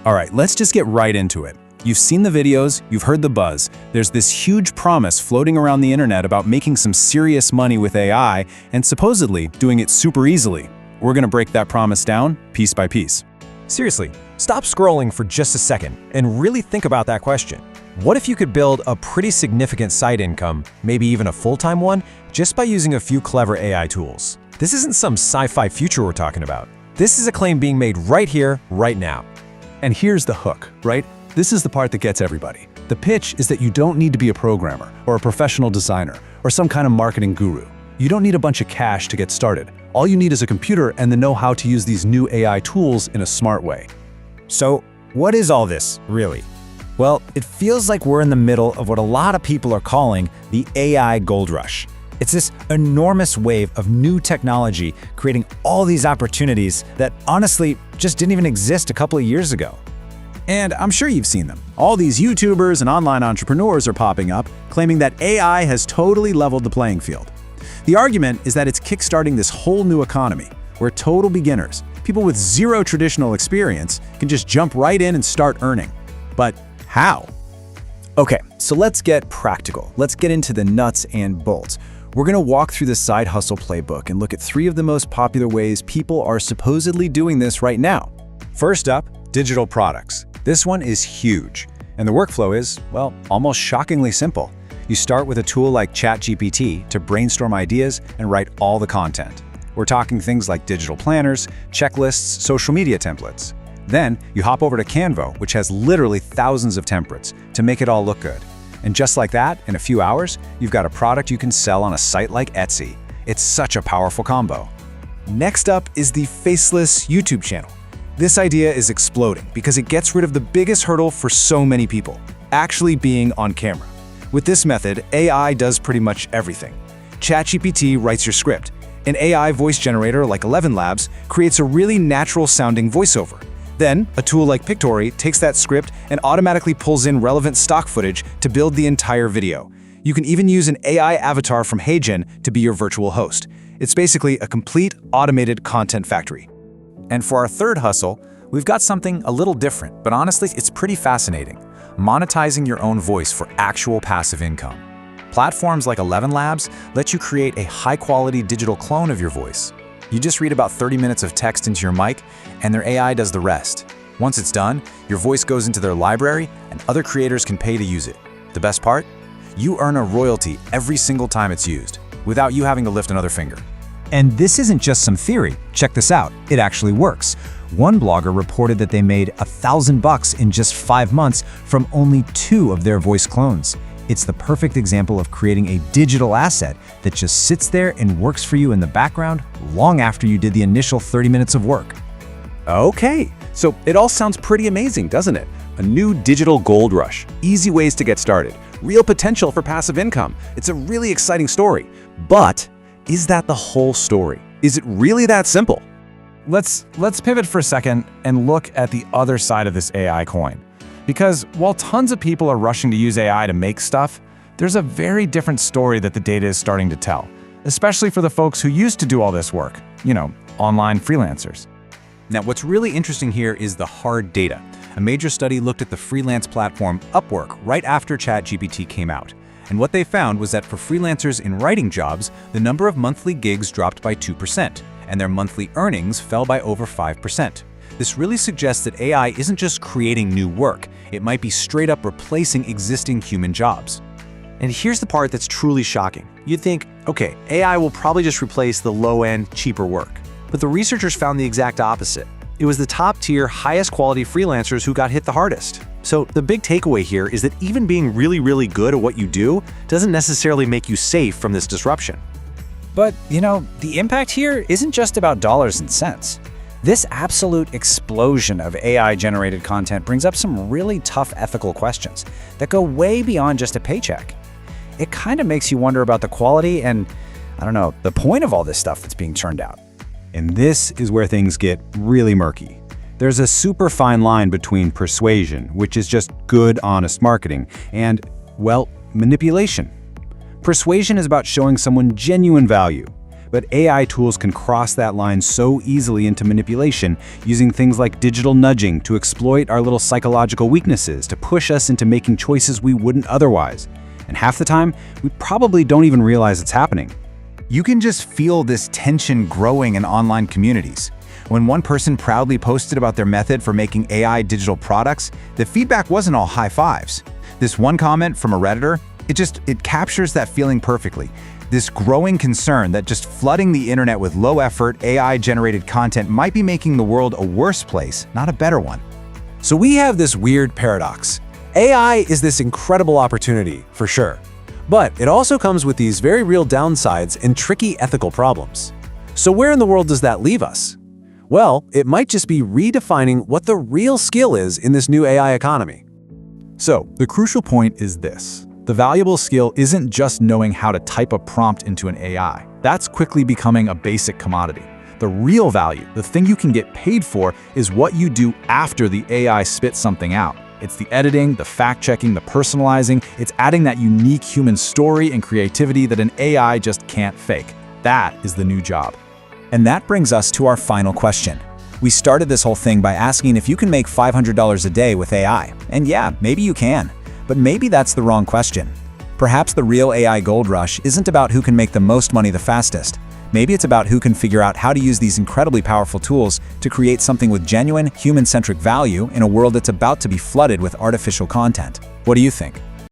All right, let's just get right into it. You've seen the videos, you've heard the buzz. There's this huge promise floating around the internet about making some serious money with AI and supposedly doing it super easily. We're gonna break that promise down piece by piece. Seriously, stop scrolling for just a second and really think about that question. What if you could build a pretty significant side income, maybe even a full-time one, just by using a few clever AI tools? This isn't some sci-fi future we're talking about. This is a claim being made right here, right now. And here's the hook, right? This is the part that gets everybody. The pitch is that you don't need to be a programmer or a professional designer or some kind of marketing guru. You don't need a bunch of cash to get started. All you need is a computer and the know-how to use these new AI tools in a smart way. So, what is all this, really? Well, it feels like we're in the middle of what a lot of people are calling the AI gold rush. It's this enormous wave of new technology creating all these opportunities that honestly just didn't even exist a couple of years ago. And I'm sure you've seen them. All these YouTubers and online entrepreneurs are popping up, claiming that AI has totally leveled the playing field. The argument is that it's kickstarting this whole new economy, where total beginners, people with zero traditional experience, can just jump right in and start earning. But how? Okay, so let's get practical. Let's get into the nuts and bolts. We're gonna walk through the side hustle playbook and look at 3 of the most popular ways people are supposedly doing this right now. First up, digital products. This one is huge. And the workflow is, well, almost shockingly simple. You start with a tool like ChatGPT to brainstorm ideas and write all the content. We're talking things like digital planners, checklists, social media templates. Then you hop over to Canva, which has literally thousands of templates to make it all look good. And just like that, in a few hours, you've got a product you can sell on a site like Etsy. It's such a powerful combo. Next up is the faceless YouTube channel. This idea is exploding because it gets rid of the biggest hurdle for so many people, actually being on camera. With this method, AI does pretty much everything. ChatGPT writes your script. An AI voice generator like ElevenLabs creates a really natural-sounding voiceover. Then, a tool like Pictory takes that script and automatically pulls in relevant stock footage to build the entire video. You can even use an AI avatar from HeyGen to be your virtual host. It's basically a complete automated content factory. And for our third hustle, we've got something a little different, but honestly, it's pretty fascinating. Monetizing your own voice for actual passive income. Platforms like ElevenLabs let you create a high-quality digital clone of your voice. You just read about 30 minutes of text into your mic, and their AI does the rest. Once it's done, your voice goes into their library, and other creators can pay to use it. The best part? You earn a royalty every single time it's used, without you having to lift another finger. And this isn't just some theory. Check this out. It actually works. One blogger reported that they made $1,000 in just 5 months from only 2 of their voice clones. It's the perfect example of creating a digital asset that just sits there and works for you in the background long after you did the initial 30 minutes of work. Okay, so it all sounds pretty amazing, doesn't it? A new digital gold rush, easy ways to get started, real potential for passive income. It's a really exciting story. But is that the whole story? Is it really that simple? Let's pivot for a second and look at the other side of this AI coin. Because while tons of people are rushing to use AI to make stuff, there's a very different story that the data is starting to tell, especially for the folks who used to do all this work, online freelancers. Now, what's really interesting here is the hard data. A major study looked at the freelance platform Upwork right after ChatGPT came out. And what they found was that for freelancers in writing jobs, the number of monthly gigs dropped by 2%, and their monthly earnings fell by over 5%. This really suggests that AI isn't just creating new work, it might be straight up replacing existing human jobs. And here's the part that's truly shocking. You'd think, okay, AI will probably just replace the low-end, cheaper work. But the researchers found the exact opposite. It was the top-tier, highest-quality freelancers who got hit the hardest. So the big takeaway here is that even being really, really good at what you do doesn't necessarily make you safe from this disruption. But, the impact here isn't just about dollars and cents. This absolute explosion of AI-generated content brings up some really tough ethical questions that go way beyond just a paycheck. It kind of makes you wonder about the quality and, the point of all this stuff that's being churned out. And this is where things get really murky. There's a super fine line between persuasion, which is just good, honest marketing, and, manipulation. Persuasion is about showing someone genuine value. But AI tools can cross that line so easily into manipulation, using things like digital nudging to exploit our little psychological weaknesses, to push us into making choices we wouldn't otherwise. And half the time, we probably don't even realize it's happening. You can just feel this tension growing in online communities. When one person proudly posted about their method for making AI digital products, the feedback wasn't all high fives. This one comment from a Redditor, it captures that feeling perfectly. This growing concern that just flooding the internet with low-effort, AI-generated content might be making the world a worse place, not a better one. So we have this weird paradox. AI is this incredible opportunity, for sure. But it also comes with these very real downsides and tricky ethical problems. So where in the world does that leave us? Well, it might just be redefining what the real skill is in this new AI economy. So, the crucial point is this. The valuable skill isn't just knowing how to type a prompt into an AI. That's quickly becoming a basic commodity. The real value, the thing you can get paid for, is what you do after the AI spits something out. It's the editing, the fact-checking, the personalizing. It's adding that unique human story and creativity that an AI just can't fake. That is the new job. And that brings us to our final question. We started this whole thing by asking if you can make $500 a day with AI. And yeah, maybe you can. But maybe that's the wrong question. Perhaps the real AI gold rush isn't about who can make the most money the fastest. Maybe it's about who can figure out how to use these incredibly powerful tools to create something with genuine, human-centric value in a world that's about to be flooded with artificial content. What do you think?